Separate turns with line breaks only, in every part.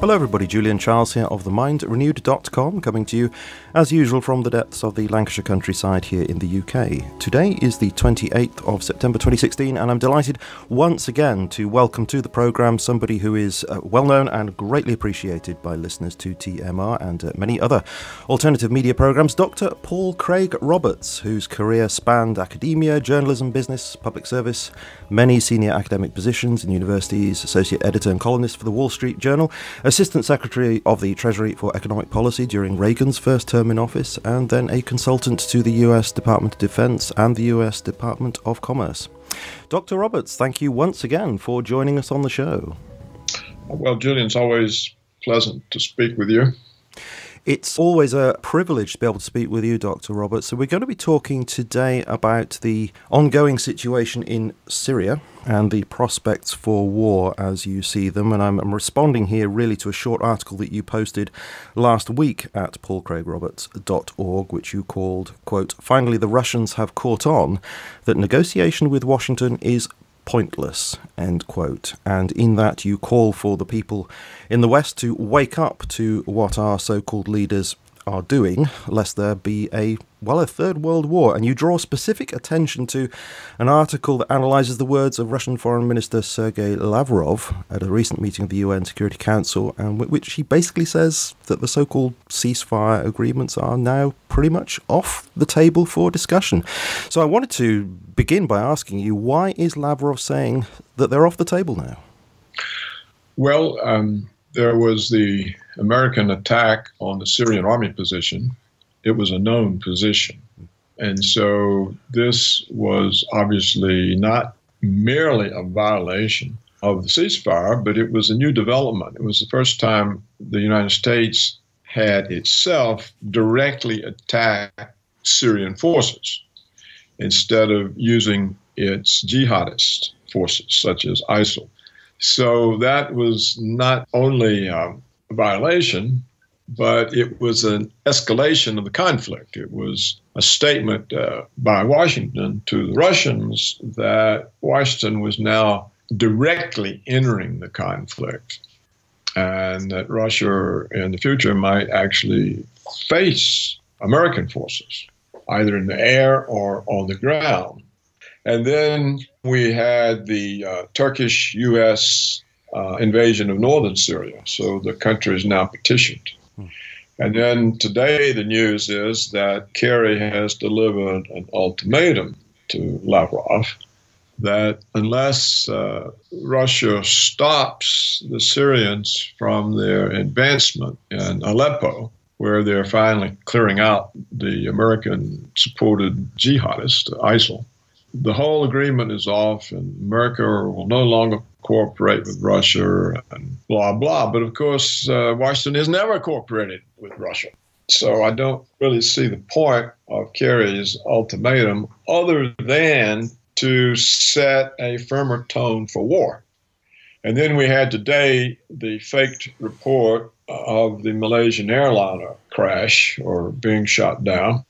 Hello everybody, Julian Charles here of themindrenewed.com, coming to you as usual from the depths of the Lancashire countryside here in the UK. Today is the 28th of September 2016 and I'm delighted once again to welcome to the programme somebody who is well known and greatly appreciated by listeners to TMR and many other alternative media programmes, Dr. Paul Craig Roberts, whose career spanned academia, journalism, business, public service, many senior academic positions in universities, associate editor and columnist for the Wall Street Journal, Assistant Secretary of the Treasury for Economic Policy during Reagan's first term in office, and then a consultant to the US Department of Defense and the US Department of Commerce. Dr. Roberts, thank you once again for joining us on the show.
Well, Julian, it's always pleasant to speak with you.
It's always a privilege to be able to speak with you, Dr. Roberts. So we're going to be talking today about the ongoing situation in Syria and the prospects for war as you see them. And I'm responding here really to a short article that you posted last week at paulcraigroberts.org, which you called, quote, "Finally the Russians have caught on that negotiation with Washington is pointless," end quote. And in that you call for the people in the West to wake up to what our so-called leaders are doing, lest there be a third world war. And you draw specific attention to an article that analyses the words of Russian Foreign Minister Sergei Lavrov at a recent meeting of the UN Security Council, and which he basically says that the so-called ceasefire agreements are now pretty much off the table for discussion. So I wanted to begin by asking you, why is Lavrov saying that they're off the table now?
Well, there was the American attack on the Syrian army position. It was a known position. And so this was obviously not merely a violation of the ceasefire, but it was a new development. It was the first time the United States had itself directly attacked Syrian forces instead of using its jihadist forces, such as ISIL. So that was not only a violation, but it was an escalation of the conflict. It was a statement by Washington to the Russians that Washington was now directly entering the conflict and that Russia in the future might actually face American forces, either in the air or on the ground. And then we had the Turkish-U.S. Invasion of northern Syria. So the country is now petitioned. And then today the news is that Kerry has delivered an ultimatum to Lavrov that unless Russia stops the Syrians from their advancement in Aleppo, where they're finally clearing out the American-supported jihadists, ISIL, the whole agreement is off and America will no longer cooperate with Russia and blah, blah. But of course, Washington has never cooperated with Russia. So I don't really see the point of Kerry's ultimatum other than to set a firmer tone for war. And then we had today the faked report of the Malaysian airliner crash or being shot down.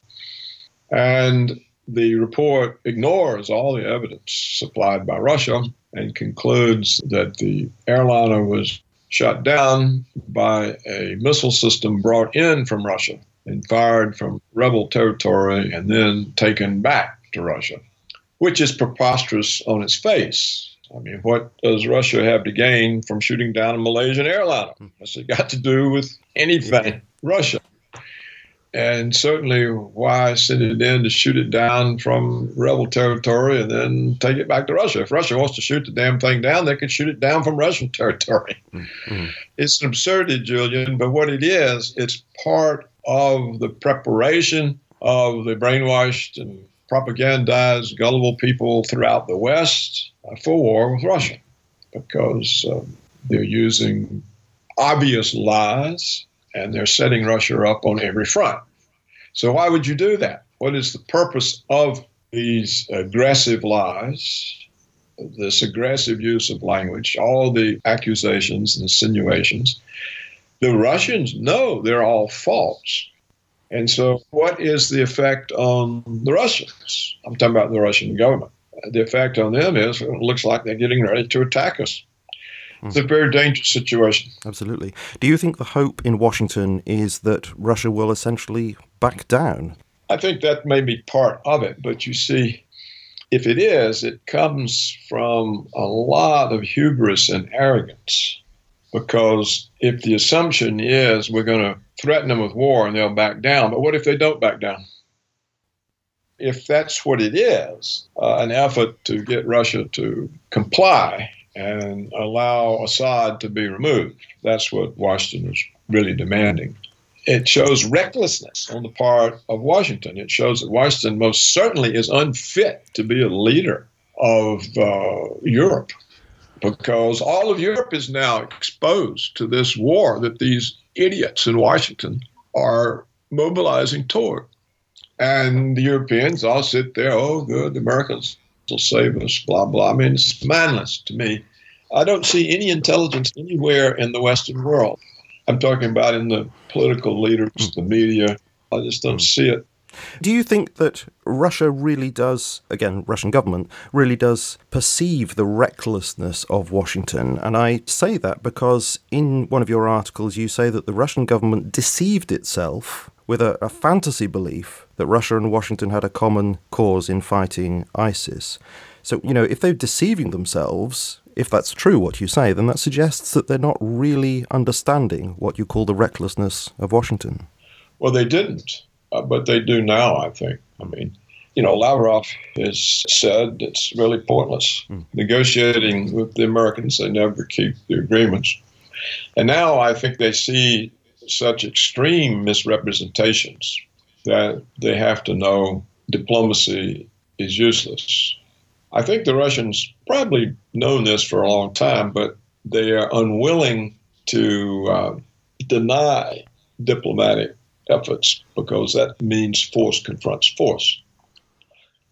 And the report ignores all the evidence supplied by Russia and concludes that the airliner was shot down by a missile system brought in from Russia and fired from rebel territory and then taken back to Russia, which is preposterous on its face. I mean, what does Russia have to gain from shooting down a Malaysian airliner? What's it got to do with anything? Russia. And certainly, why send it in to shoot it down from rebel territory and then take it back to Russia? If Russia wants to shoot the damn thing down, they can shoot it down from Russian territory. Mm-hmm. It's an absurdity, Julian, but what it is, it's part of the preparation of the brainwashed and propagandized, gullible people throughout the West for war with Russia, because they're using obvious lies and they're setting Russia up on every front. So why would you do that? What is the purpose of these aggressive lies, this aggressive use of language, all the accusations and insinuations? The Russians know they're all false. And so what is the effect on the Russians? I'm talking about the Russian government. The effect on them is it looks like they're getting ready to attack us. It's a very dangerous situation.
Absolutely. Do you think the hope in Washington is that Russia will essentially back down?
I think that may be part of it, but you see, if it is, it comes from a lot of hubris and arrogance. Because if the assumption is we're going to threaten them with war and they'll back down, but what if they don't back down? If that's what it is, an effort to get Russia to comply and allow Assad to be removed, that's what Washington is really demanding. It shows recklessness on the part of Washington. It shows that Washington most certainly is unfit to be a leader of Europe, because all of Europe is now exposed to this war that these idiots in Washington are mobilizing toward. And the Europeans all sit there, oh, good, the Americans will save us, blah, blah. I mean, it's mindless to me. I don't see any intelligence anywhere in the Western world. I'm talking about in the political leaders, the media. I just don't see it.
Do you think that Russia really does, again, Russian government, really does perceive the recklessness of Washington? And I say that because in one of your articles you say that the Russian government deceived itself with a fantasy belief that Russia and Washington had a common cause in fighting ISIS. So, if they're deceiving themselves, if that's true what you say, then that suggests that they're not really understanding what you call the recklessness of Washington.
Well, they didn't. But they do now, I think. I mean, Lavrov has said it's really pointless. Negotiating with the Americans, they never keep the agreements. And now I think they see such extreme misrepresentations that they have to know diplomacy is useless. I think the Russians probably known this for a long time, but they are unwilling to deny diplomatic efforts, because that means force confronts force.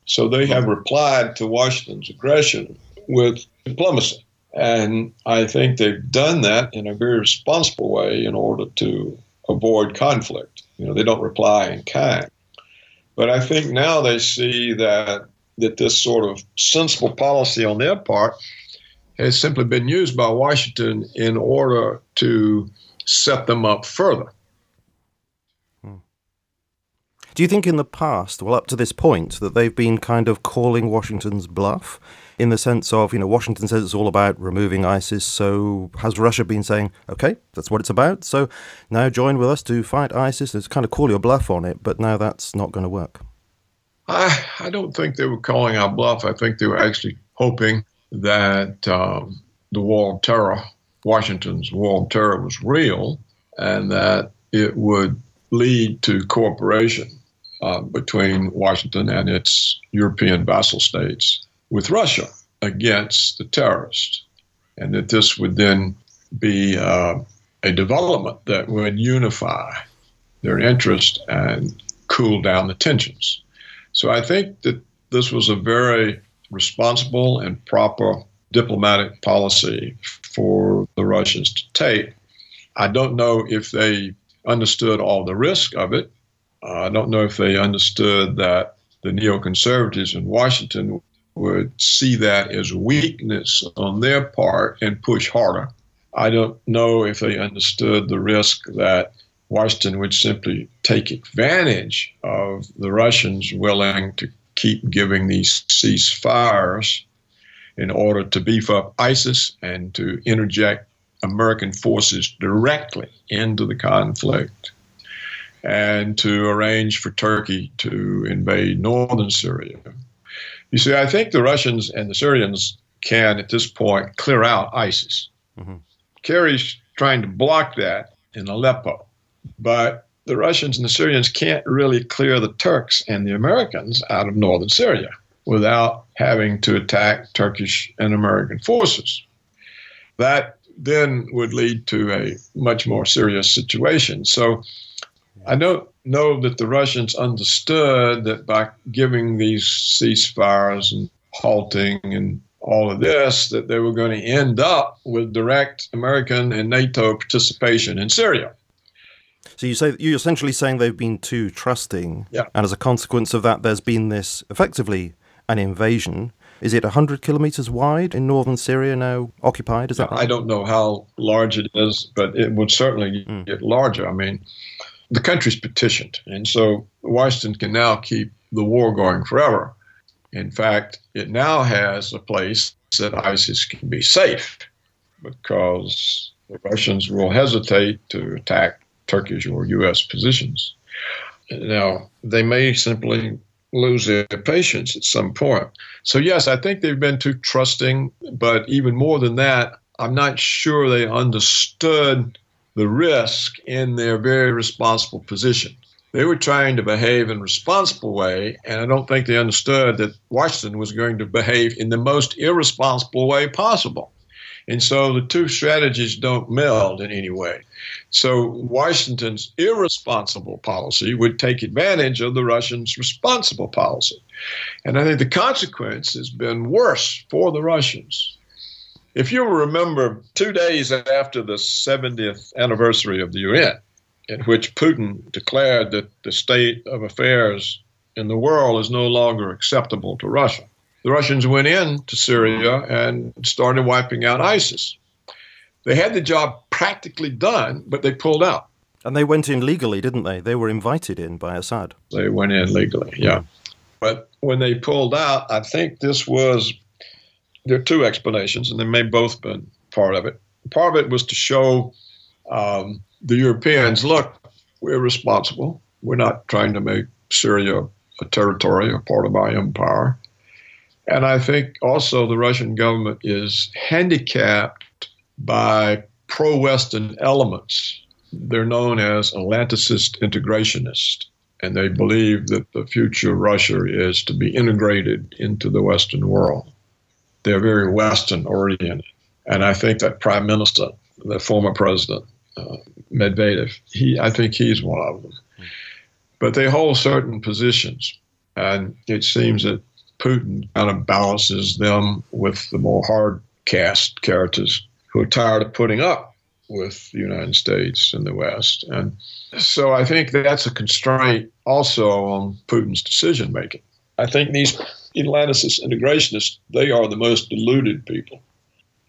So they have replied to Washington's aggression with diplomacy. And I think they've done that in a very responsible way in order to avoid conflict. They don't reply in kind. But I think now they see that this sort of sensible policy on their part has simply been used by Washington in order to set them up further.
Do you think in the past, up to this point, that they've been kind of calling Washington's bluff in the sense of, Washington says it's all about removing ISIS, so has Russia been saying, okay, that's what it's about, so now join with us to fight ISIS? Let's kind of call your bluff on it, but now that's not going to work.
I don't think they were calling our bluff. I think they were actually hoping that the war on terror, Washington's war on terror, was real, and that it would lead to cooperation between Washington and its European vassal states with Russia against the terrorists, and that this would then be a development that would unify their interest and cool down the tensions. So I think that this was a very responsible and proper diplomatic policy for the Russians to take. I don't know if they understood all the risk of it. I don't know if they understood that the neoconservatives in Washington would see that as weakness on their part and push harder. I don't know if they understood the risk that Washington would simply take advantage of the Russians willing to keep giving these ceasefires in order to beef up ISIS and to interject American forces directly into the conflict and to arrange for Turkey to invade northern Syria. You see, I think the Russians and the Syrians can, at this point, clear out ISIS. Kerry's trying to block that in Aleppo. But the Russians and the Syrians can't really clear the Turks and the Americans out of northern Syria without having to attack Turkish and American forces. That then would lead to a much more serious situation. So I don't know that the Russians understood that by giving these ceasefires and halting and all of this, that they were going to end up with direct American and NATO participation in Syria.
So you're essentially saying they've been too trusting,
yeah.
And as a consequence of that, there's been this, effectively, an invasion. Is it 100 kilometers wide in northern Syria now occupied? Is that right?
I don't know how large it is, but it would certainly get larger. I mean, the country's petitioned, and so Washington can now keep the war going forever. In fact, it now has a place that ISIS can be safe because the Russians will hesitate to attack Turkish or U.S. positions. Now, they may simply lose their patience at some point. So, yes, I think they've been too trusting, but even more than that, I'm not sure they understood the risk in their very responsible position. They were trying to behave in a responsible way, and I don't think they understood that Washington was going to behave in the most irresponsible way possible. And so the two strategies don't meld in any way. So Washington's irresponsible policy would take advantage of the Russians' responsible policy. And I think the consequence has been worse for the Russians. If you remember, 2 days after the 70th anniversary of the UN, in which Putin declared that the state of affairs in the world is no longer acceptable to Russia, the Russians went into Syria and started wiping out ISIS. They had the job practically done, but they pulled out.
And they went in legally, didn't they? They were invited in by Assad.
They went in legally, yeah. But when they pulled out, I think there are two explanations, and they may both have been part of it. Part of it was to show the Europeans, look, we're responsible. We're not trying to make Syria a territory or part of our empire. And I think also the Russian government is handicapped by pro-Western elements. They're known as Atlanticist integrationists, and they believe that the future of Russia is to be integrated into the Western world. They're very Western-oriented. And I think that Prime Minister, the former president, Medvedev, I think he's one of them. But they hold certain positions, and it seems that Putin kind of balances them with the more hard-cast characters who are tired of putting up with the United States and the West. And so I think that's a constraint also on Putin's decision-making. I think these Atlanticist integrationists, they are the most deluded people.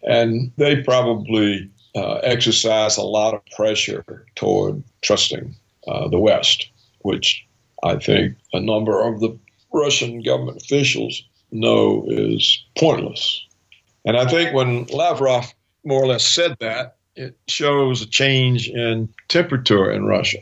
And they probably exercise a lot of pressure toward trusting the West, which I think a number of the Russian government officials know is pointless. And I think when Lavrov more or less said that, it shows a change in temperature in Russia.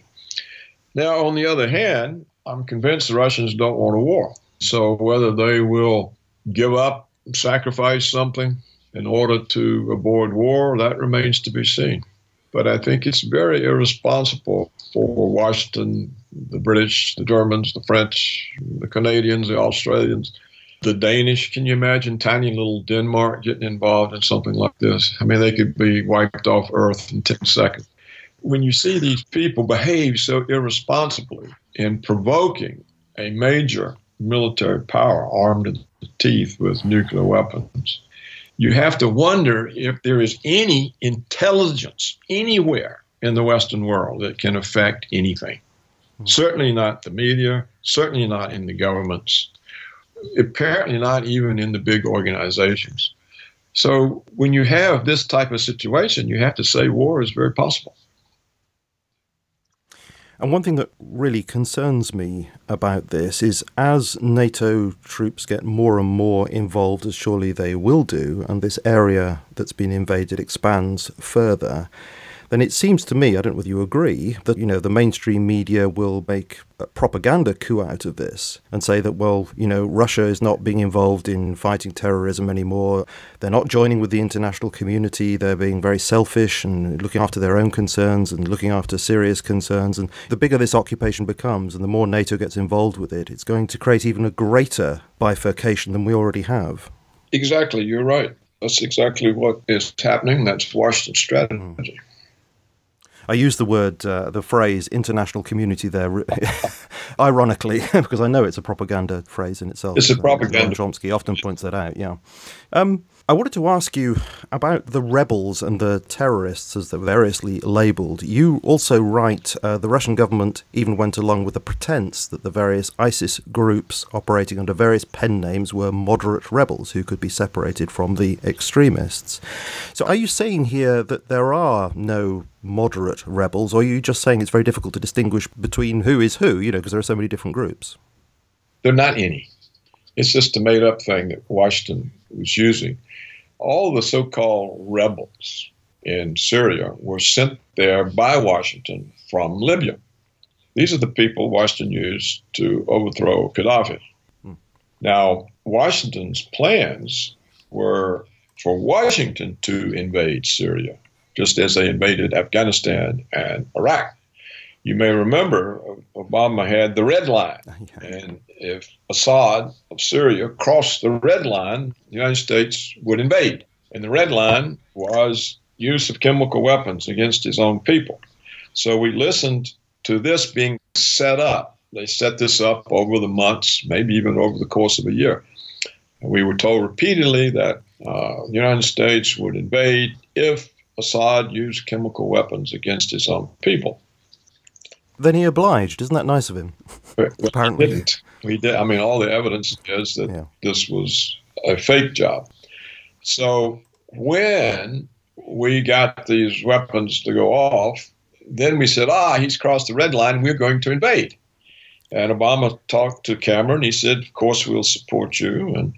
Now, on the other hand, I'm convinced the Russians don't want a war. So whether they will give up, sacrifice something in order to avoid war, that remains to be seen. But I think it's very irresponsible for Washington, the British, the Germans, the French, the Canadians, the Australians, the Danish. Can you imagine tiny little Denmark getting involved in something like this? I mean, they could be wiped off Earth in 10 seconds. When you see these people behave so irresponsibly in provoking a major military power armed to the teeth with nuclear weapons, you have to wonder if there is any intelligence anywhere in the Western world that can affect anything. Certainly not the media, certainly not in the governments, apparently not even in the big organizations. So when you have this type of situation, you have to say war is very possible.
And one thing that really concerns me about this is as NATO troops get more and more involved, as surely they will do, and this area that's been invaded expands further, then it seems to me, I don't know whether you agree, that, the mainstream media will make a propaganda coup out of this and say that, well, Russia is not being involved in fighting terrorism anymore. They're not joining with the international community. They're being very selfish and looking after their own concerns and looking after serious concerns. And the bigger this occupation becomes and the more NATO gets involved with it, it's going to create even a greater bifurcation than we already have.
Exactly. You're right. That's exactly what is happening. That's Washington's strategy.
I use the phrase international community there, ironically, because I know it's a propaganda phrase in itself.
It's a propaganda.
Chomsky often points that out, yeah. I wanted to ask you about the rebels and the terrorists, as they're variously labelled. You also write the Russian government even went along with the pretense that the various ISIS groups operating under various pen names were moderate rebels who could be separated from the extremists. So are you saying here that there are no moderate rebels, or are you just saying it's very difficult to distinguish between who is who, because there are so many different groups?
There are not any. It's just a made-up thing that Washington was using. All the so-called rebels in Syria were sent there by Washington from Libya. These are the people Washington used to overthrow Gaddafi. Now, Washington's plans were for Washington to invade Syria, just as they invaded Afghanistan and Iraq. You may remember Obama had the red line, and if Assad of Syria crossed the red line, the United States would invade. And the red line was use of chemical weapons against his own people. So we listened to this being set up. They set this up over the months, maybe even over the course of a year. And we were told repeatedly that the United States would invade if Assad used chemical weapons against his own people.
Then he obliged. Isn't that nice of him? Apparently.
He didn't. We did. I mean, all the evidence is that this was a fake job. So when we got these weapons to go off, then we said, he's crossed the red line, we're going to invade. And Obama talked to Cameron. He said, of course, we'll support you. And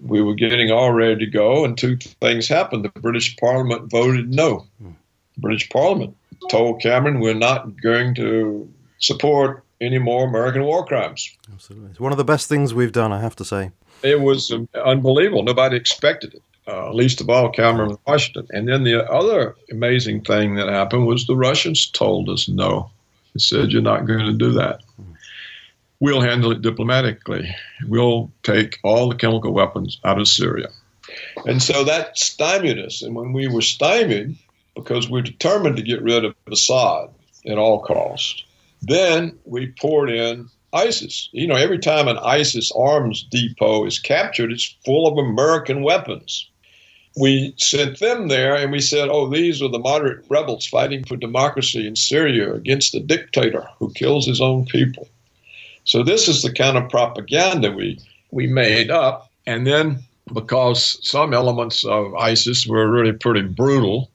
we were getting all ready to go, and two things happened. The British Parliament voted no. The British Parliament told Cameron, we're not going to support any more American war crimes.
Absolutely. It's one of the best things we've done, I have to say.
It was unbelievable. Nobody expected it, least of all Cameron and Washington. And then the other amazing thing that happened was the Russians told us no. They said, you're not going to do that. We'll handle it diplomatically. We'll take all the chemical weapons out of Syria. And so that stymied us. And when we were stymied, because we're determined to get rid of Assad at all costs, then we poured in ISIS. Every time an ISIS arms depot is captured, it's full of American weapons. We sent them there and we said, these are the moderate rebels fighting for democracy in Syria against a dictator who kills his own people. So this is the kind of propaganda we made up. And then because some elements of ISIS were really pretty brutal,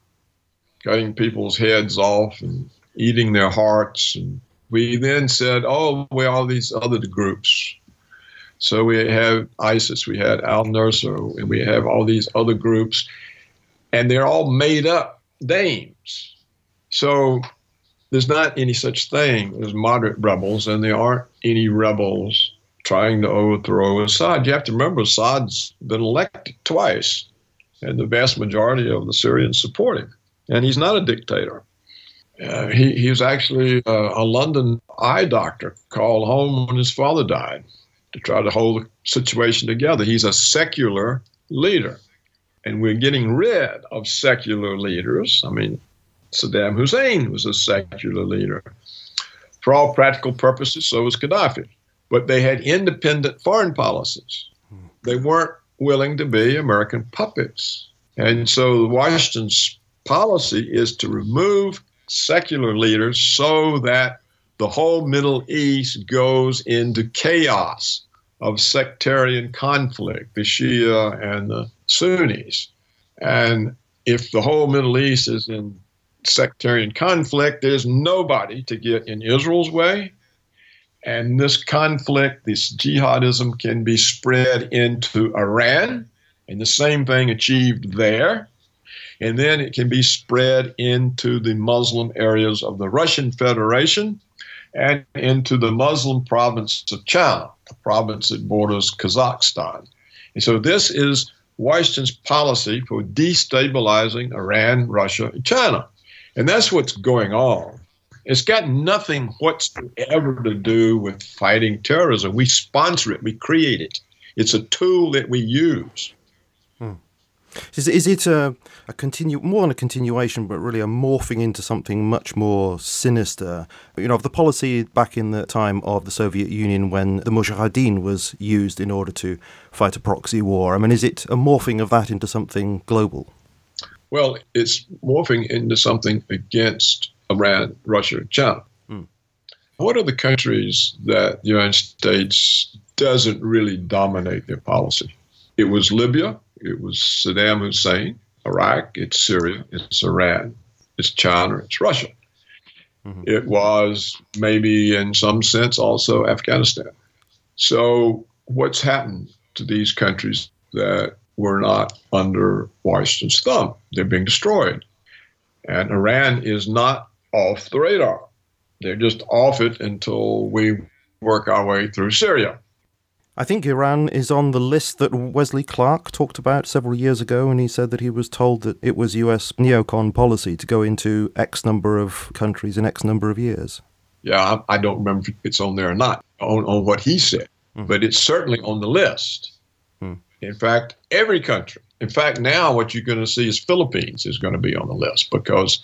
cutting people's heads off and eating their hearts, and we then said, all these other groups. So we have ISIS, we had al-Nusra, and we have all these other groups, and they're all made up names. So there's not any such thing as moderate rebels, and there aren't any rebels trying to overthrow Assad. You have to remember, Assad's been elected twice, and the vast majority of the Syrians support him. And he's not a dictator. He was actually a London eye doctor called home when his father died to try to hold the situation together. He's a secular leader. And we're getting rid of secular leaders. I mean, Saddam Hussein was a secular leader. For all practical purposes, so was Gaddafi. But they had independent foreign policies. They weren't willing to be American puppets. And so Washington's policy is to remove secular leaders so that the whole Middle East goes into chaos of sectarian conflict, the Shia and the Sunnis. And if the whole Middle East is in sectarian conflict, there's nobody to get in Israel's way. And this conflict, this jihadism, can be spread into Iran, and the same thing achieved there. And then it can be spread into the Muslim areas of the Russian Federation and into the Muslim province of China, the province that borders Kazakhstan. And so this is Washington's policy for destabilizing Iran, Russia, and China. And that's what's going on. It's got nothing whatsoever to do with fighting terrorism. We sponsor it. We create it. It's a tool that we use.
Is it more than a continuation, but really a morphing into something much more sinister? Of the policy back in the time of the Soviet Union when the Mujahideen was used in order to fight a proxy war. I mean, is it a morphing of that into something global?
Well, it's morphing into something against Iran, Russia, and China. What are the countries that the United States doesn't really dominate their policy? It was Libya. It was Saddam Hussein, Iraq, it's Syria, it's Iran, it's China, it's Russia. It was maybe in some sense also Afghanistan. So what's happened to these countries that were not under Washington's thumb? They're being destroyed. And Iran is not off the radar. They're just off it until we work our way through Syria.
I think Iran is on the list that Wesley Clark talked about several years ago, and he said that he was told that it was US neocon policy to go into X number of countries in X number of years.
Yeah, I don't remember if it's on there or not, on what he said, but it's certainly on the list. In fact, every country. In fact, now what you're going to see is Philippines is going to be on the list because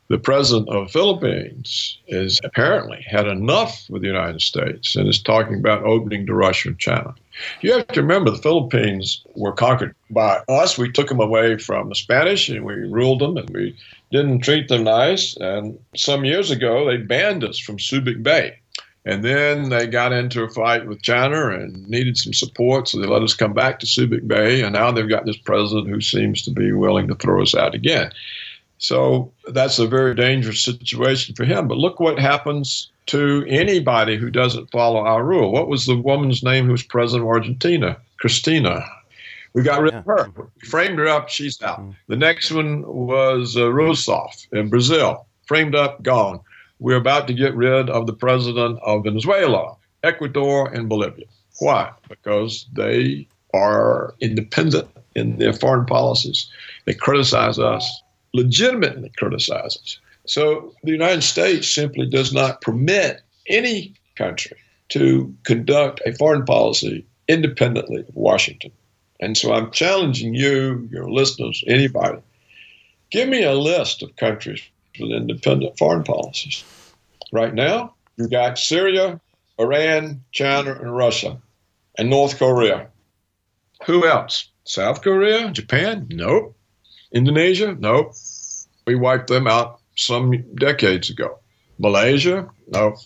the president of the Philippines is apparently had enough with the United States and is talking about opening to Russia and China. You have to remember the Philippines were conquered by us. We took them away from the Spanish and we ruled them and we didn't treat them nice. And some years ago, they banned us from Subic Bay. And then they got into a fight with China and needed some support, so they let us come back to Subic Bay. And now they've got this president who seems to be willing to throw us out again. So that's a very dangerous situation for him. But look what happens to anybody who doesn't follow our rule. What was the woman's name who was president of Argentina? Cristina. We got rid of her. We framed her up. She's out. The next one was Rousseff in Brazil. Framed up, gone. We're about to get rid of the president of Venezuela, Ecuador, and Bolivia. Why? Because they are independent in their foreign policies. They criticize us. Legitimately criticizes. So the United States simply does not permit any country to conduct a foreign policy independently of Washington. And so I'm challenging you, your listeners, anybody, give me a list of countries with independent foreign policies. Right now, you've got Syria, Iran, China, and Russia, and North Korea. Who else? South Korea? Japan? Nope. Indonesia? Nope. We wiped them out some decades ago. Malaysia? No.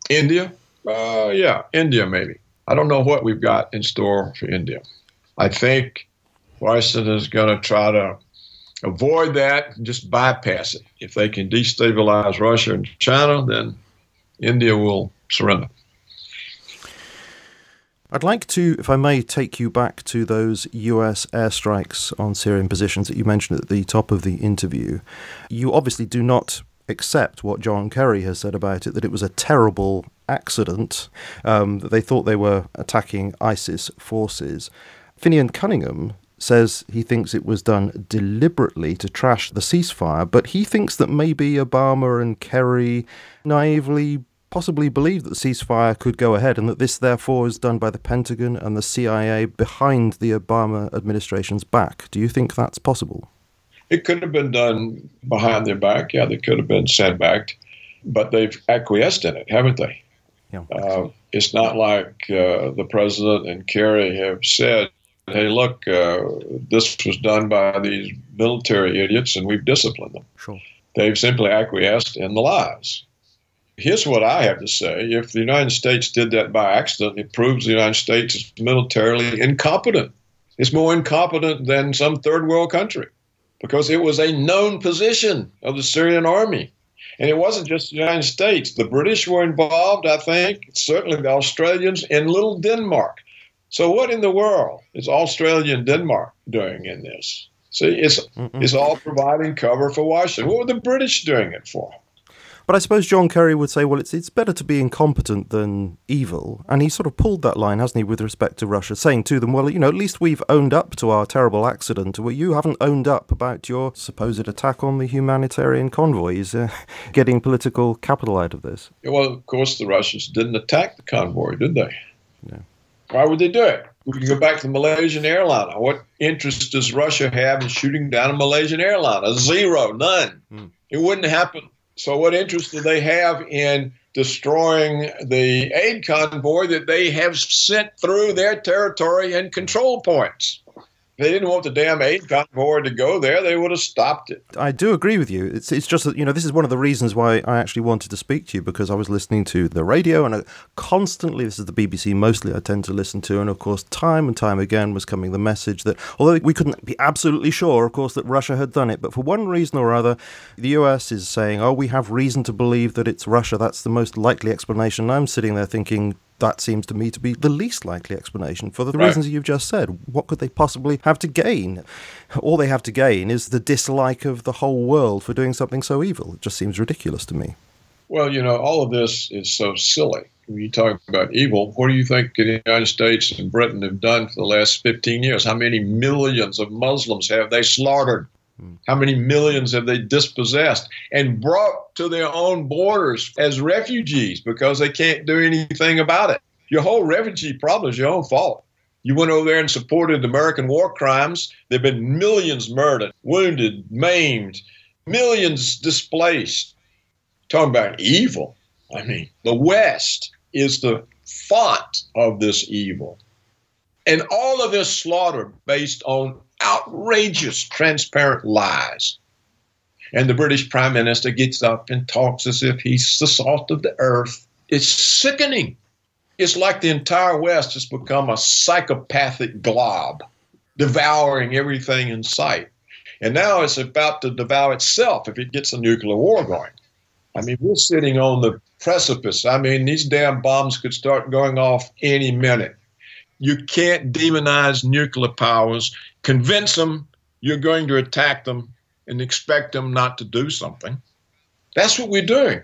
India? Yeah, India maybe. I don't know what we've got in store for India. I think Washington is going to try to avoid that and just bypass it. If they can destabilize Russia and China, then India will surrender.
I'd like to, if I may, take you back to those US airstrikes on Syrian positions that you mentioned at the top of the interview. You obviously do not accept what John Kerry has said about it, that it was a terrible accident, that they thought they were attacking ISIS forces. Finian Cunningham says he thinks it was done deliberately to trash the ceasefire, but he thinks that maybe Obama and Kerry naively possibly believe that the ceasefire could go ahead and that this therefore is done by the Pentagon and the CIA behind the Obama administration's back. Do you think that's possible?
It could have been done behind their back. Yeah, they could have been sandbagged, but they've acquiesced in it, haven't they? Yeah. It's not like the president and Kerry have said, hey, look, this was done by these military idiots and we've disciplined them.
Sure.
They've simply acquiesced in the lies. Here's what I have to say. If the United States did that by accident, it proves the United States is militarily incompetent. It's more incompetent than some third world country because it was a known position of the Syrian army. And it wasn't just the United States. The British were involved, I think, certainly the Australians, and little Denmark. So what in the world is Australia and Denmark doing in this? See, it's all providing cover for Washington. What were the British doing it for?
But I suppose John Kerry would say, well, it's better to be incompetent than evil. And he sort of pulled that line, hasn't he, with respect to Russia, saying to them, well, at least we've owned up to our terrible accident. Well, you haven't owned up about your supposed attack on the humanitarian convoys, getting political capital out of this.
Well, of course, the Russians didn't attack the convoy, did they?
No.
Why would they do it? We can go back to the Malaysian airliner. What interest does Russia have in shooting down a Malaysian airliner? Zero, none. It wouldn't happen. So what interest do they have in destroying the aid convoy that they have sent through their territory and control points? If they didn't want the damn aid convoy to go there, they would have stopped it.
I do agree with you. It's just that, this is one of the reasons why I actually wanted to speak to you, because I was listening to the radio and constantly, this is the BBC mostly I tend to listen to, and of course time and time again was coming the message that, although we couldn't be absolutely sure, of course, that Russia had done it, but for one reason or other, the US is saying, oh, we have reason to believe that it's Russia. That's the most likely explanation. And I'm sitting there thinking, that seems to me to be the least likely explanation for the reasons you've just said. What could they possibly have to gain? All they have to gain is the dislike of the whole world for doing something so evil. It just seems ridiculous to me.
Well, all of this is so silly. When you talk about evil, what do you think the United States and Britain have done for the last 15 years? How many millions of Muslims have they slaughtered? How many millions have they dispossessed and brought to their own borders as refugees because they can't do anything about it? Your whole refugee problem is your own fault. You went over there and supported American war crimes. There have been millions murdered, wounded, maimed, millions displaced. Talking about evil. I mean, the West is the font of this evil. And all of this slaughter based on outrageous, transparent lies. And the British Prime Minister gets up and talks as if he's the salt of the earth. It's sickening. It's like the entire West has become a psychopathic glob, devouring everything in sight. And now it's about to devour itself if it gets a nuclear war going. I mean, we're sitting on the precipice. I mean, these damn bombs could start going off any minute. You can't demonize nuclear powers, convince them you're going to attack them, and expect them not to do something. That's what we're doing.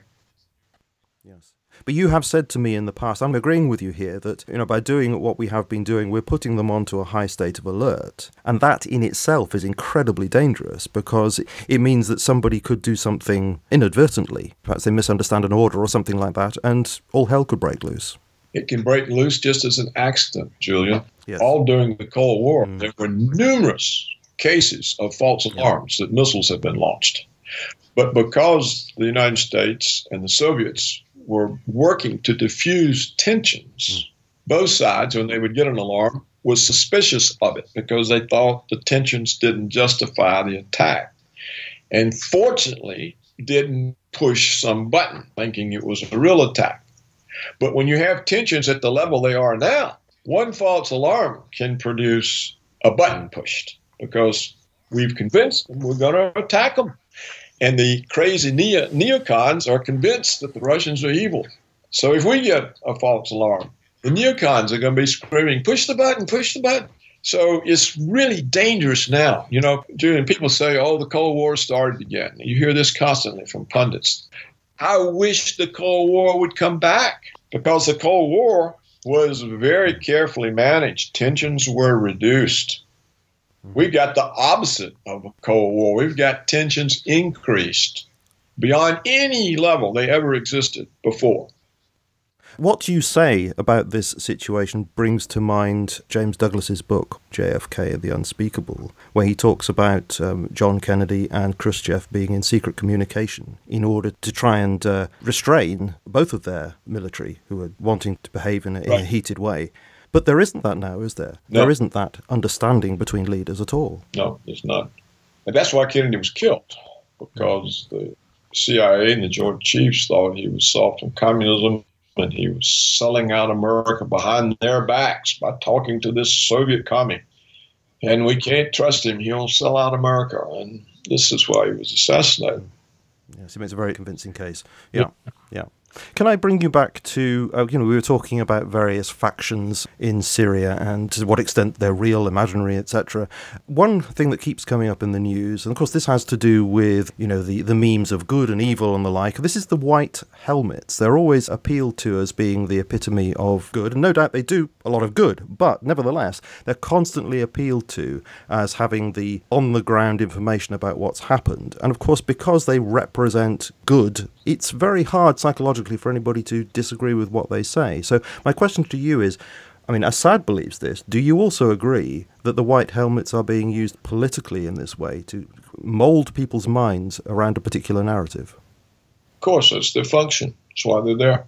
Yes. But you have said to me in the past, I'm agreeing with you here, that by doing what we have been doing, we're putting them onto a high state of alert. And that in itself is incredibly dangerous, because it means that somebody could do something inadvertently. Perhaps they misunderstand an order or something like that, and all hell could break loose.
It can break loose just as an accident, Julian.
Yes.
All during the Cold War, there were numerous cases of false alarms that missiles had been launched. But because the United States and the Soviets were working to diffuse tensions, both sides, when they would get an alarm, was suspicious of it because they thought the tensions didn't justify the attack. And fortunately, didn't push some button thinking it was a real attack. But when you have tensions at the level they are now, one false alarm can produce a button pushed because we've convinced them we're going to attack them. And the crazy neocons are convinced that the Russians are evil. So if we get a false alarm, the neocons are going to be screaming, push the button, push the button. So it's really dangerous now. Julian, people say, oh, the Cold War started again. You hear this constantly from pundits. I wish the Cold War would come back because the Cold War was very carefully managed. Tensions were reduced. We've got the opposite of a Cold War. We've got tensions increased beyond any level they ever existed before.
What you say about this situation brings to mind James Douglas's book, JFK and the Unspeakable, where he talks about John Kennedy and Khrushchev being in secret communication in order to try and restrain both of their military who were wanting to behave in a heated way. But there isn't that now, is there? No. There isn't that understanding between leaders at all.
No, there's not. And that's why Kennedy was killed, because the CIA and the Joint Chiefs thought he was soft on communism and he was selling out America behind their backs by talking to this Soviet commie. And we can't trust him. He'll sell out America. And this is why he was assassinated.
Yes, he makes a very convincing case. Yeah. Can I bring you back to, we were talking about various factions in Syria and to what extent they're real, imaginary, etc. One thing that keeps coming up in the news, and of course this has to do with, the memes of good and evil and the like, this is the white helmets. They're always appealed to as being the epitome of good, and no doubt they do a lot of good, but nevertheless, they're constantly appealed to as having the on-the-ground information about what's happened. And of course, because they represent good, it's very hard psychologically for anybody to disagree with what they say. So my question to you is, I mean, Assad believes this. Do you also agree that the white helmets are being used politically in this way to mold people's minds around a particular narrative?
Of course, that's their function. That's why they're there.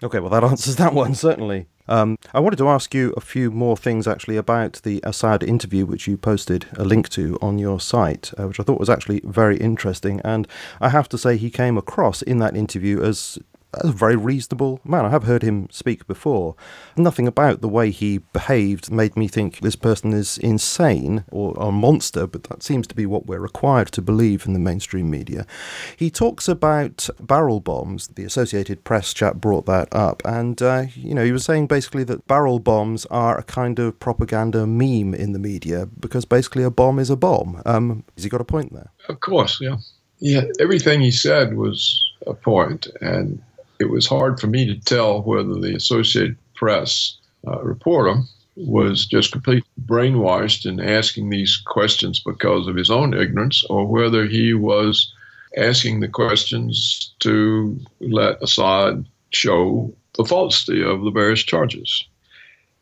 Okay, well, that answers that one, certainly. I wanted to ask you a few more things, actually, about the Assad interview, which you posted a link to on your site, which I thought was actually very interesting. And I have to say he came across in that interview as a very reasonable man. I have heard him speak before. Nothing about the way he behaved made me think this person is insane or a monster, but that seems to be what we're required to believe in the mainstream media. He talks about barrel bombs. The Associated Press chap brought that up, and he was saying basically that barrel bombs are a kind of propaganda meme in the media because basically a bomb is a bomb. Has he got a point there?
Of course, yeah. Yeah, everything he said was a point, and it was hard for me to tell whether the Associated Press reporter was just completely brainwashed in asking these questions because of his own ignorance, or whether he was asking the questions to let Assad show the falsity of the various charges.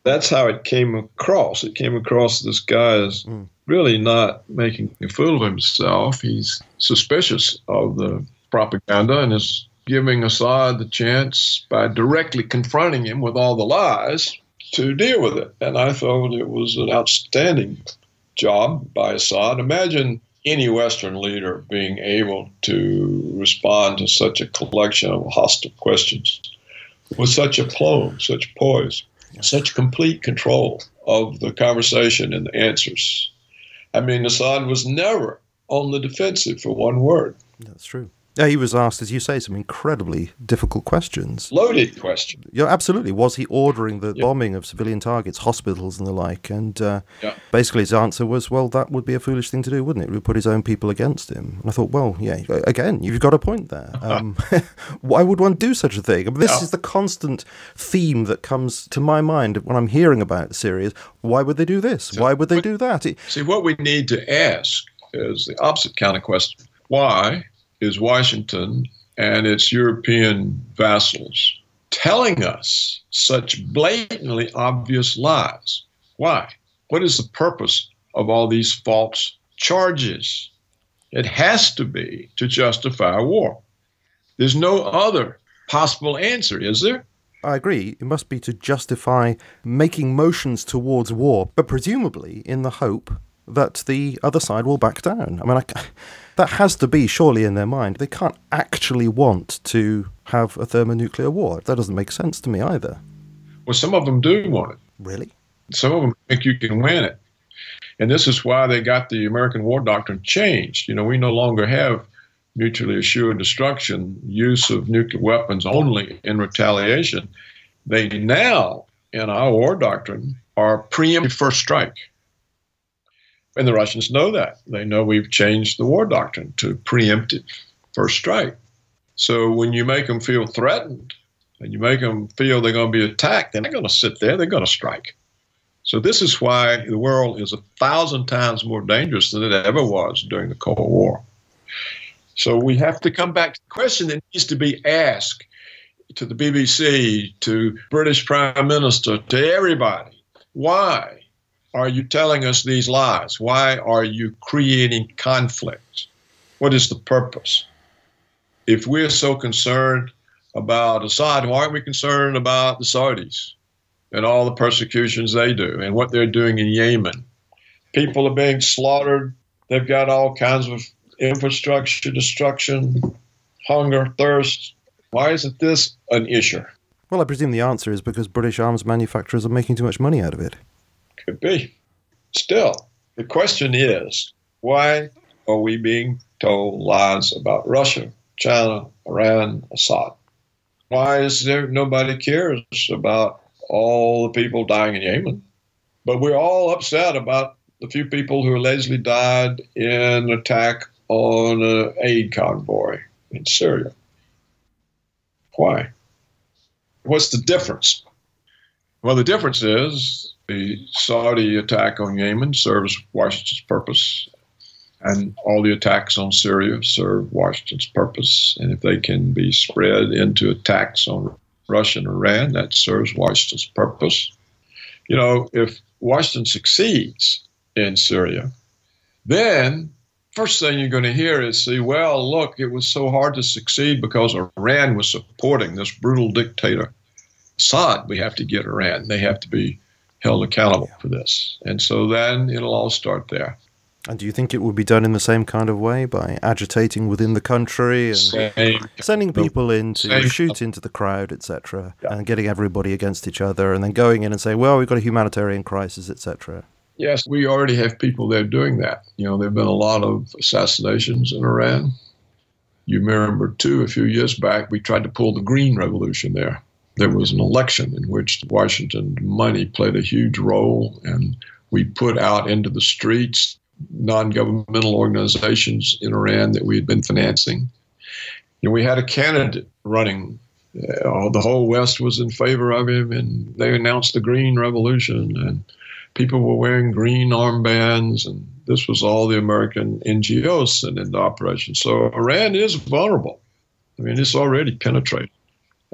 That's how it came across. It came across this guy as really not making a fool of himself. He's suspicious of the propaganda and is giving Assad the chance by directly confronting him with all the lies to deal with it. And I thought it was an outstanding job by Assad. Imagine any Western leader being able to respond to such a collection of hostile questions with such aplomb, such poise, such complete control of the conversation and the answers. I mean, Assad was never on the defensive for one word.
That's true. Yeah, he was asked, as you say, some incredibly difficult questions.
Loaded questions.
Yeah, absolutely. Was he ordering the bombing of civilian targets, hospitals and the like? And basically his answer was, well, that would be a foolish thing to do, wouldn't it? It would put his own people against him. And I thought, well, yeah, again, you've got a point there. Why would one do such a thing? I mean, this is the constant theme that comes to my mind when I'm hearing about Syria. Why would they do this? Why would they do that?
See, what we need to ask is the opposite kind of question. Why is Washington and its European vassals telling us such blatantly obvious lies? Why? What is the purpose of all these false charges? It has to be to justify war. There's no other possible answer, is there?
I agree. It must be to justify making motions towards war, but presumably in the hope that the other side will back down. I mean, that has to be surely in their mind. They can't actually want to have a thermonuclear war. That doesn't make sense to me either.
Well, some of them do want it.
Really?
Some of them think you can win it. And this is why they got the American war doctrine changed. You know, we no longer have mutually assured destruction, use of nuclear weapons only in retaliation. They now, in our war doctrine, are preemptive first strike. And the Russians know that. They know we've changed the war doctrine to preemptive first strike. So when you make them feel threatened and you make them feel they're going to be attacked, they're not going to sit there. They're going to strike. So this is why the world is 1,000 times more dangerous than it ever was during the Cold War. So we have to come back to the question that needs to be asked to the BBC, to British Prime Minister, to everybody. Why are you telling us these lies? Why are you creating conflict? What is the purpose? If we're so concerned about Assad, why aren't we concerned about the Saudis and all the persecutions they do and what they're doing in Yemen? People are being slaughtered. They've got all kinds of infrastructure destruction, hunger, thirst. Why isn't this an issue?
Well, I presume the answer is because British arms manufacturers are making too much money out of it.
Could be. Still, the question is, why are we being told lies about Russia, China, Iran, Assad? Why is there nobody cares about all the people dying in Yemen? But we're all upset about the few people who allegedly died in an attack on an aid convoy in Syria. Why? What's the difference? Well, the difference is the Saudi attack on Yemen serves Washington's purpose, and all the attacks on Syria serve Washington's purpose. And if they can be spread into attacks on Russia and Iran. That serves Washington's purpose. If Washington succeeds in Syria, then first thing you're going to hear is, well, look, it was so hard to succeed because Iran was supporting this brutal dictator, Assad. We have to get Iran. They have to be held accountable for this. And so then it'll all start there.
And do you think it would be done in the same kind of way, by agitating within the country and sending people in to shoot into the crowd, etc., and getting everybody against each other, and then going in and saying, well, we've got a humanitarian crisis, etc.?
Yes, we already have people there doing that. There have been a lot of assassinations in Iran. You may remember, too, a few years back, we tried to pull the Green Revolution there. There was an election in which Washington money played a huge role, and we put out into the streets non-governmental organizations in Iran that we had been financing. We had a candidate running. The whole West was in favor of him, and they announced the Green Revolution, and people were wearing green armbands, and this was all the American NGOs sent into operation. So Iran is vulnerable. It's already penetrated.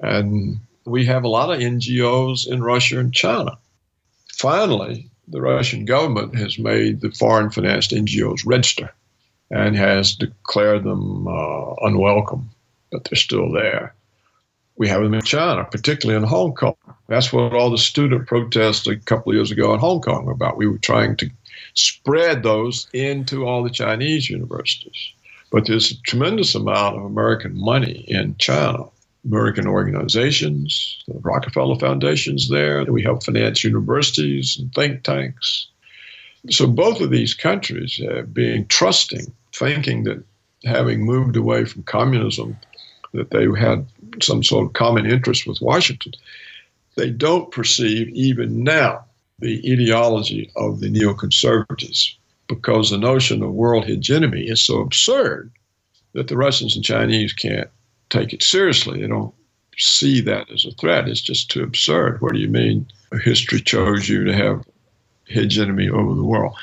And we have a lot of NGOs in Russia and China. Finally, the Russian government has made the foreign financed NGOs register and has declared them unwelcome, but they're still there. We have them in China, particularly in Hong Kong. That's what all the student protests a couple of years ago in Hong Kong were about. We were trying to spread those into all the Chinese universities. But there's a tremendous amount of American money in China. American organizations, the Rockefeller Foundation's there. We help finance universities and think tanks. So both of these countries being trusting, thinking that having moved away from communism, that they had some sort of common interest with Washington. They don't perceive even now the ideology of the neoconservatives, because the notion of world hegemony is so absurd that the Russians and Chinese can't take it seriously. They don't see that as a threat. It's just too absurd. What do you mean history chose you to have hegemony over the world?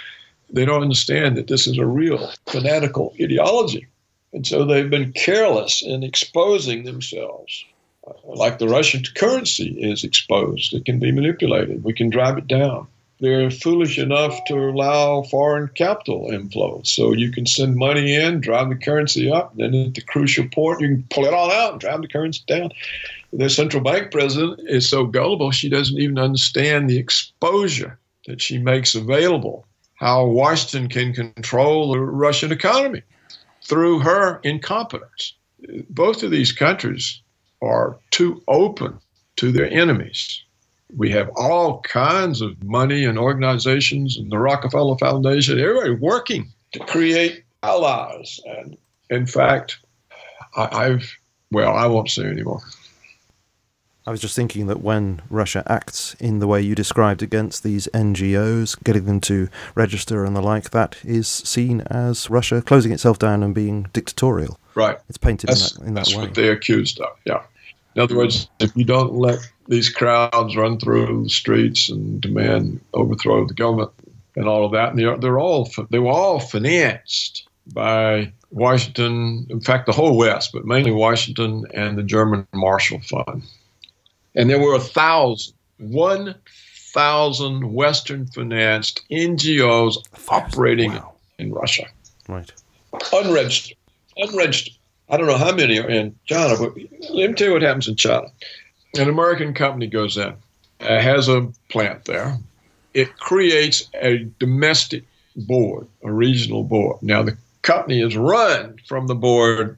They don't understand that this is a real fanatical ideology. And so they've been careless in exposing themselves. Like the Russian currency is exposed. It can be manipulated. We can drive it down. They're foolish enough to allow foreign capital inflow. So you can send money in, drive the currency up, then at the crucial point, you can pull it all out and drive the currency down. Their central bank president is so gullible, she doesn't even understand the exposure that she makes available, how Washington can control the Russian economy through her incompetence. Both of these countries are too open to their enemies. We have all kinds of money and organizations and the Rockefeller Foundation, everybody working to create allies. And in fact, I won't say anymore.
I was just thinking that when Russia acts in the way you described against these NGOs, getting them to register and the like, that is seen as Russia closing itself down and being dictatorial.
Right.
It's painted in that way.
That's what they're accused of, yeah. In other words, if you don't let these crowds run through the streets and demand overthrow of the government and all of that, and they were all financed by Washington, in fact, the whole West, but mainly Washington and the German Marshall Fund. And there were 1,000 Western-financed NGOs operating in Russia.
Right.
Unregistered. I don't know how many are in China, but let me tell you what happens in China. An American company goes in, has a plant there. It creates a domestic board, a regional board. Now, the company is run from the board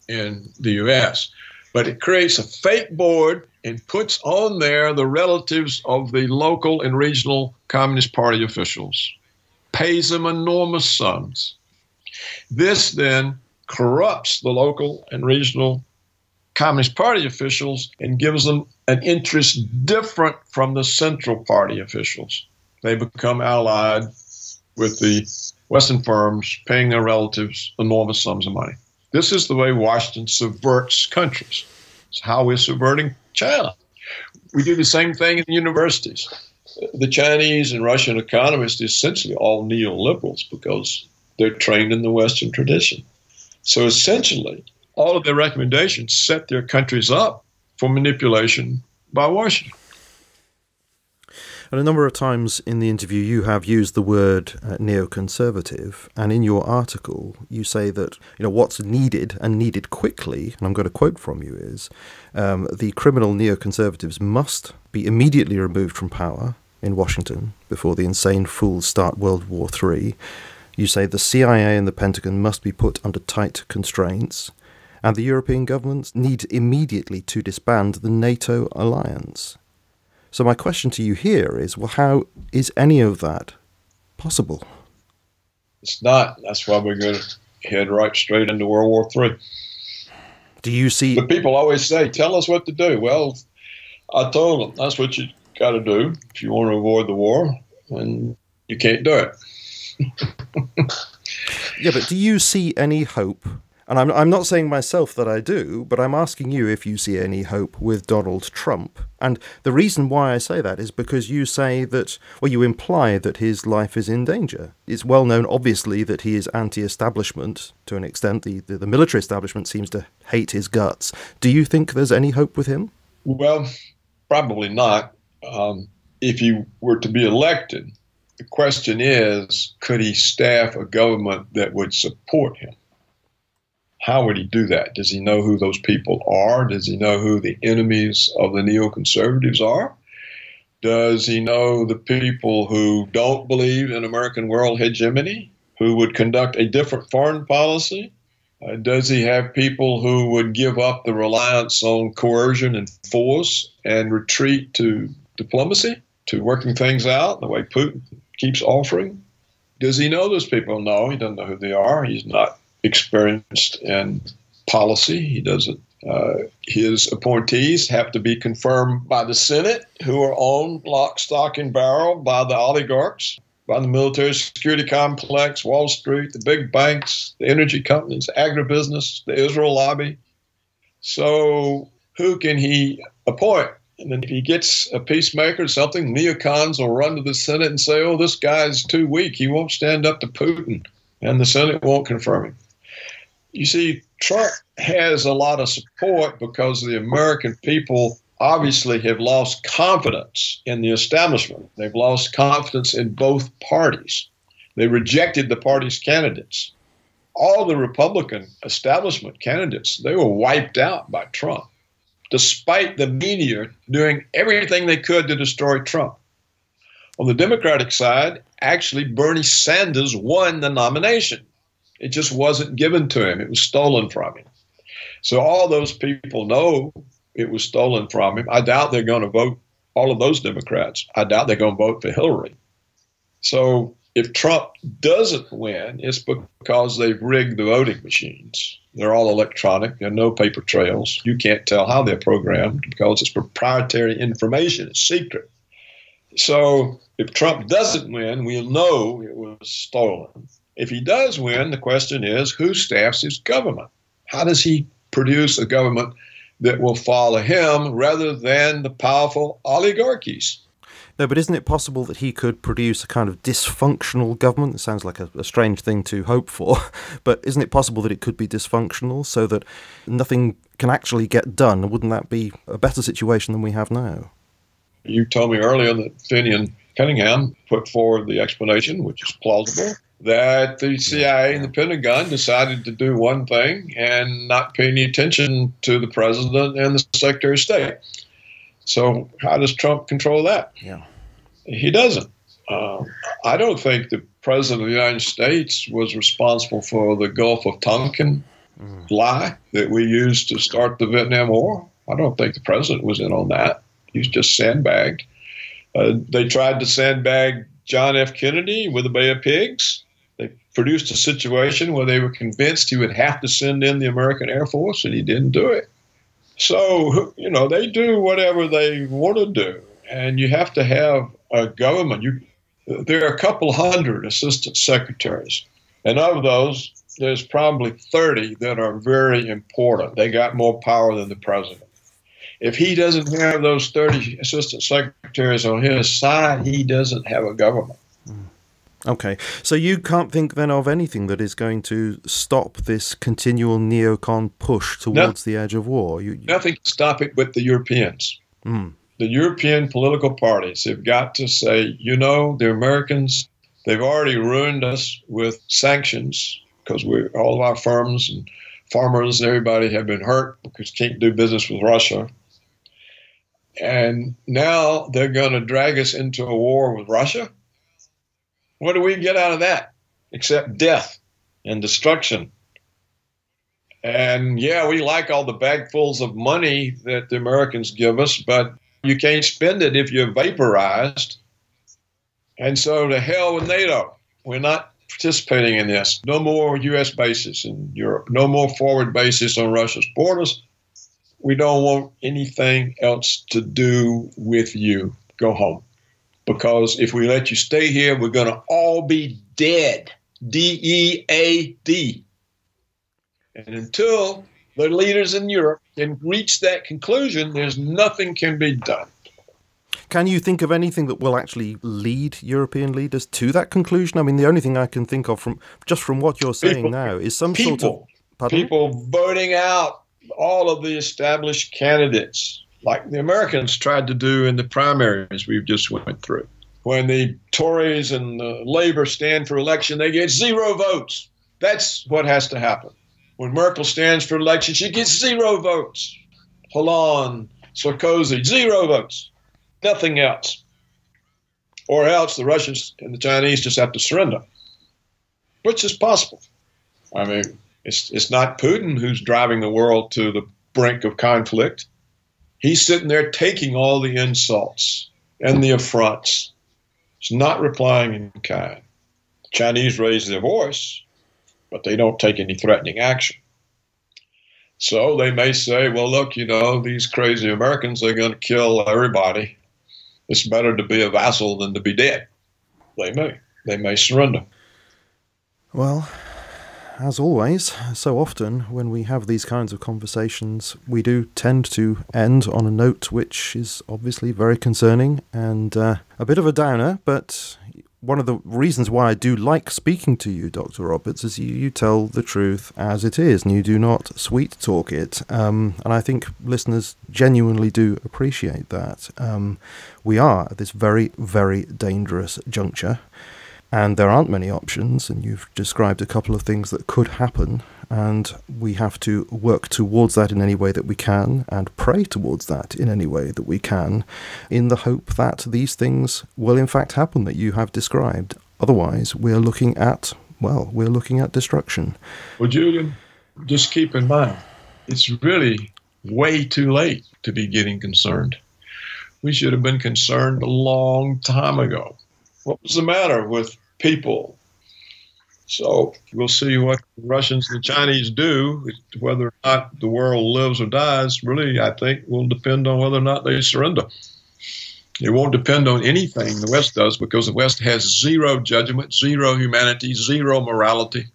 in the U.S., but it creates a fake board and puts on there the relatives of the local and regional Communist Party officials, pays them enormous sums. This then corrupts the local and regional Communist Party officials and gives them an interest different from the Central Party officials. They become allied with the Western firms, paying their relatives enormous sums of money. This is the way Washington subverts countries. It's how we're subverting China. We do the same thing in the universities. The Chinese and Russian economists are essentially all neoliberals because they're trained in the Western tradition. So essentially, all of their recommendations set their countries up for manipulation by Washington.
And a number of times in the interview you have used the word neoconservative, and in your article you say that what's needed, and needed quickly, and I'm going to quote from you, is the criminal neoconservatives must be immediately removed from power in Washington before the insane fools start World War III. You say the CIA and the Pentagon must be put under tight constraints, and the European governments need immediately to disband the NATO alliance. So my question to you here is, well, how is any of that possible?
It's not. That's why we're going to head right straight into World War III.
Do you see...
But people always say, tell us what to do. Well, I told them, that's what you got to do if you want to avoid the war, and you can't do it.
Yeah, but do you see any hope? And I'm not saying myself that I do, but I'm asking you if you see any hope with Donald Trump. And the reason why I say that is because you say that, well, you imply that his life is in danger. It's well known, obviously, that he is anti-establishment to an extent. The military establishment seems to hate his guts. Do you think there's any hope with him?
Well, probably not. If he were to be elected, the question is, could he staff a government that would support him? How would he do that? Does he know who those people are? Does he know who the enemies of the neoconservatives are? Does he know the people who don't believe in American world hegemony, who would conduct a different foreign policy? Does he have people who would give up the reliance on coercion and force and retreat to diplomacy, to working things out the way Putin keeps offering? Does he know those people? No, he doesn't know who they are. He's not experienced in policy. He doesn't. His appointees have to be confirmed by the Senate, who are owned lock, stock, and barrel by the oligarchs, by the military security complex, Wall Street, the big banks, the energy companies, agribusiness, the Israel lobby. So who can he appoint? And then if he gets a peacemaker or something, neocons will run to the Senate and say, oh, this guy's too weak. He won't stand up to Putin. And the Senate won't confirm him. You see, Trump has a lot of support because the American people obviously have lost confidence in the establishment. They've lost confidence in both parties. They rejected the party's candidates. All the Republican establishment candidates, they were wiped out by Trump, despite the media doing everything they could to destroy Trump. On the Democratic side, actually, Bernie Sanders won the nomination. It just wasn't given to him. It was stolen from him. So all those people know it was stolen from him. I doubt they're going to vote, all of those Democrats, I doubt they're going to vote for Hillary. So if Trump doesn't win, it's because they've rigged the voting machines. They're all electronic. There are no paper trails. You can't tell how they're programmed because it's proprietary information. It's secret. So if Trump doesn't win, we'll know it was stolen. If he does win, the question is, who staffs his government? How does he produce a government that will follow him rather than the powerful oligarchies?
No, but isn't it possible that he could produce a kind of dysfunctional government? It sounds like a strange thing to hope for, but isn't it possible that it could be dysfunctional so that nothing can actually get done? Wouldn't that be a better situation than we have now?
You told me earlier that Finney and Cunningham put forward the explanation, which is plausible, that the CIA and the Pentagon decided to do one thing and not pay any attention to the president and the Secretary of State. So how does Trump control that?
Yeah.
He doesn't. I don't think the president of the United States was responsible for the Gulf of Tonkin lie that we used to start the Vietnam War. I don't think the president was in on that. He was just sandbagged. They tried to sandbag John F. Kennedy with the Bay of Pigs. They produced a situation where they were convinced he would have to send in the American Air Force, and he didn't do it. So, they do whatever they want to do, and you have to have a government. There are a couple hundred assistant secretaries, and of those, there's probably 30 that are very important. They got more power than the president. If he doesn't have those 30 assistant secretaries on his side, he doesn't have a government.
Okay, so you can't think then of anything that is going to stop this continual neocon push towards the edge of war?
Nothing to stop it but the Europeans.
Mm.
The European political parties have got to say, the Americans, they've already ruined us with sanctions because all of our firms and farmers, everybody have been hurt because can't do business with Russia. And now they're going to drag us into a war with Russia? What do we get out of that except death and destruction? And yeah, we like all the bagfuls of money that the Americans give us, but you can't spend it if you're vaporized. And so to hell with NATO. We're not participating in this. No more U.S. bases in Europe. No more forward bases on Russia's borders. We don't want anything else to do with you. Go home. Because if we let you stay here, we're going to all be dead. D-E-A-D. And until the leaders in Europe can reach that conclusion, there's nothing can be done.
Can you think of anything that will actually lead European leaders to that conclusion? I mean, the only thing I can think of from what you're saying now is some sort of... Pardon?
People voting out all of the established candidates, like the Americans tried to do in the primaries we just went through. When the Tories and the Labour stand for election, they get 0 votes. That's what has to happen. When Merkel stands for election, she gets 0 votes. Hollande, Sarkozy, 0 votes. Nothing else. Or else the Russians and the Chinese just have to surrender, which is possible. I mean, it's not Putin who's driving the world to the brink of conflict. He's sitting there taking all the insults and the affronts. He's not replying in kind. The Chinese raise their voice, but they don't take any threatening action. So they may say, well, look, these crazy Americans are going to kill everybody. It's better to be a vassal than to be dead. They may surrender.
Well, as always, so often when we have these kinds of conversations, we do tend to end on a note which is obviously very concerning and a bit of a downer, but one of the reasons why I do like speaking to you, Dr. Roberts, is you tell the truth as it is, and you do not sweet talk it. And I think listeners genuinely do appreciate that. We are at this very, very dangerous juncture, and there aren't many options, and you've described a couple of things that could happen, and we have to work towards that in any way that we can, and pray towards that in any way that we can, in the hope that these things will in fact happen that you have described. Otherwise, we're looking at destruction.
Well, Julian, just keep in mind, it's really way too late to be getting concerned. We should have been concerned a long time ago. What was the matter with people? So we'll see what the Russians and the Chinese do. Whether or not the world lives or dies, really, I think, will depend on whether or not they surrender. It won't depend on anything the West does, because the West has 0 judgment, 0 humanity, 0 morality.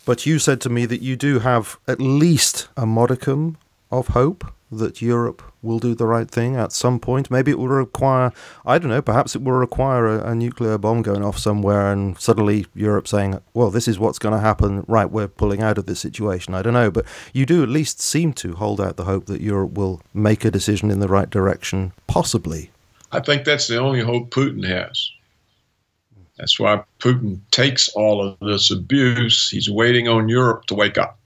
But you said to me that you do have at least a modicum of hope that Europe will do the right thing at some point. Maybe it will require, I don't know, perhaps it will require a nuclear bomb going off somewhere and suddenly Europe saying, well, this is what's going to happen, right, we're pulling out of this situation. I don't know, but you do at least seem to hold out the hope that Europe will make a decision in the right direction, possibly.
I think that's the only hope Putin has. That's why Putin takes all of this abuse. He's waiting on Europe to wake up.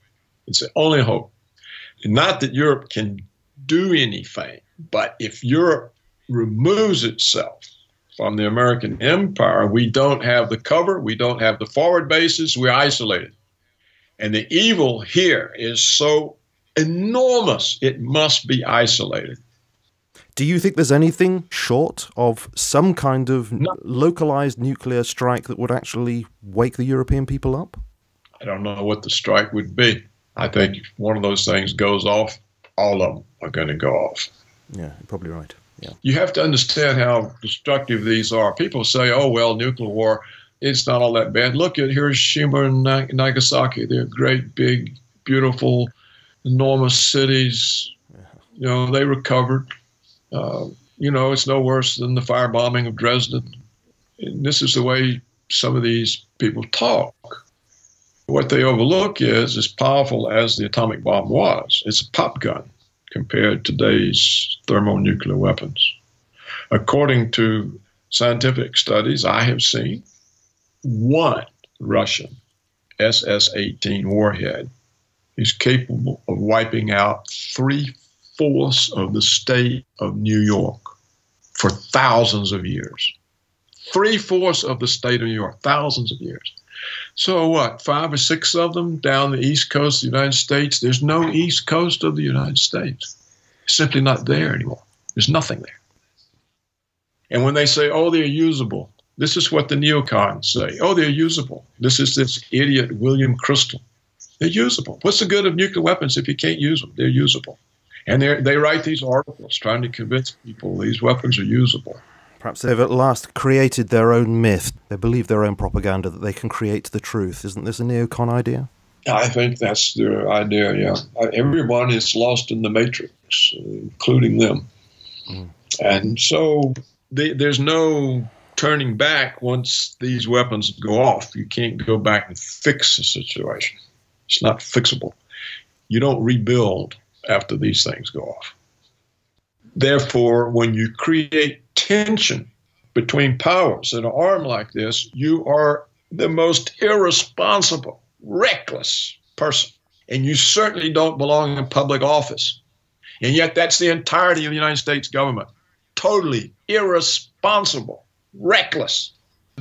It's the only hope. And not that Europe can do anything, but if Europe removes itself from the American empire, we don't have the cover, we don't have the forward bases, we're isolated. And the evil here is so enormous, it must be isolated.
Do you think there's anything short of some kind of localized nuclear strike that would actually wake the European people up?
I don't know what the strike would be. I think if one of those things goes off, all of them are going to go off.
Yeah, you're probably right. Yeah.
You have to understand how destructive these are. People say, oh, well, nuclear war, it's not all that bad. Look at Hiroshima and Nagasaki. They're great, big, beautiful, enormous cities. Yeah. They recovered. It's no worse than the firebombing of Dresden. And this is the way some of these people talk. What they overlook is, as powerful as the atomic bomb was, it's a pop gun compared to today's thermonuclear weapons. According to scientific studies I have seen, one Russian SS-18 warhead is capable of wiping out 3/4 of the state of New York for thousands of years. 3/4 of the state of New York, thousands of years. So what, 5 or 6 of them down the east coast of the United States? There's no east coast of the United States. It's simply not there anymore. There's nothing there. And when they say, oh, they're usable, this is what the neocons say. Oh, they're usable. This is this idiot William Crystal. They're usable. What's the good of nuclear weapons if you can't use them? They're usable. And they write these articles trying to convince people these weapons are usable.
Perhaps they've at last created their own myth. They believe their own propaganda that they can create the truth. Isn't this a neocon idea?
I think that's their idea, yeah. Everyone is lost in the matrix, including them. Mm. And so there's no turning back once these weapons go off. You can't go back and fix the situation. It's not fixable. You don't rebuild after these things go off. Therefore, when you create tension between powers that are armed like this, you are the most irresponsible, reckless person. And you certainly don't belong in public office. And yet that's the entirety of the United States government. Totally irresponsible, reckless,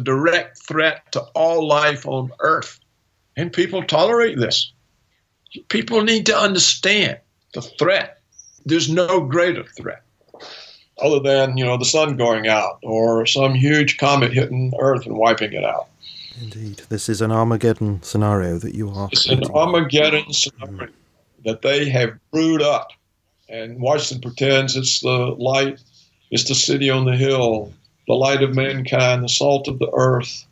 direct threat to all life on earth. And people tolerate this. People need to understand the threat. There's no greater threat other than, the sun going out or some huge comet hitting Earth and wiping it out.
Indeed. This is an Armageddon scenario that you are.
It's an Armageddon scenario that they have brewed up. And Washington pretends it's the light, it's the city on the hill, the light of mankind, the salt of the earth,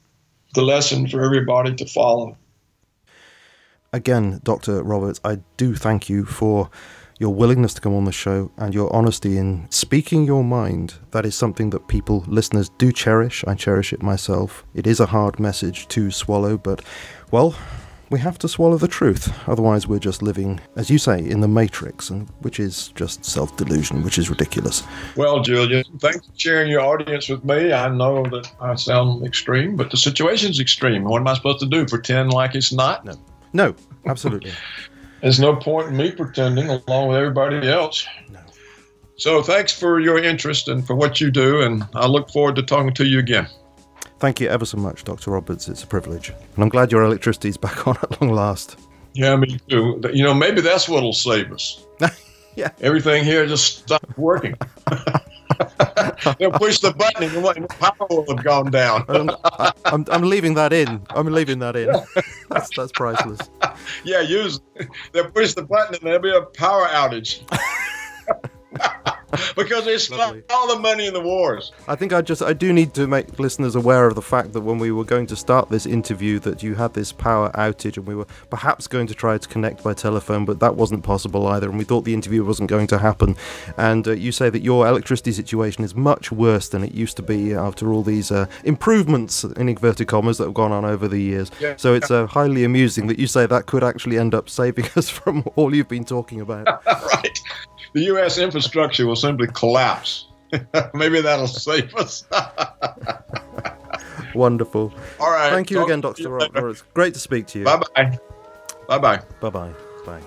the lesson for everybody to follow.
Again, Dr. Roberts, I do thank you for your willingness to come on the show and your honesty in speaking your mind. That is something that listeners do cherish. I cherish it myself. It is a hard message to swallow, but, well, we have to swallow the truth. Otherwise, we're just living, as you say, in the matrix, which is just self-delusion, which is ridiculous.
Well, Julian, thanks for sharing your audience with me. I know that I sound extreme, but the situation's extreme. What am I supposed to do, pretend like it's not?
No, absolutely.
There's no point in me pretending along with everybody else.
No.
So thanks for your interest and for what you do, and I look forward to talking to you again.
Thank you ever so much, Dr. Roberts. It's a privilege. And I'm glad your electricity's back on at long last.
Yeah, me too. Maybe that's what'll save us.
Yeah.
Everything here just stopped working. They'll push the button and the power will have gone down.
I'm leaving that in. That's priceless.
Yeah, they'll push the button and there'll be a power outage. Because they spent all the money in the wars.
I think I do need to make listeners aware of the fact that when we were going to start this interview that you had this power outage and we were perhaps going to try to connect by telephone, but that wasn't possible either, and we thought the interview wasn't going to happen. And you say that your electricity situation is much worse than it used to be after all these improvements, in inverted commas, that have gone on over the years. Yeah. So it's highly amusing that you say that could actually end up saving us from all you've been talking about.
Right. The U.S. infrastructure will simply collapse. Maybe that'll save us.
Wonderful.
All right.
Thank you again, Dr. Roberts. Great to speak to you.
Bye-bye. Bye-bye.
Bye-bye. Bye.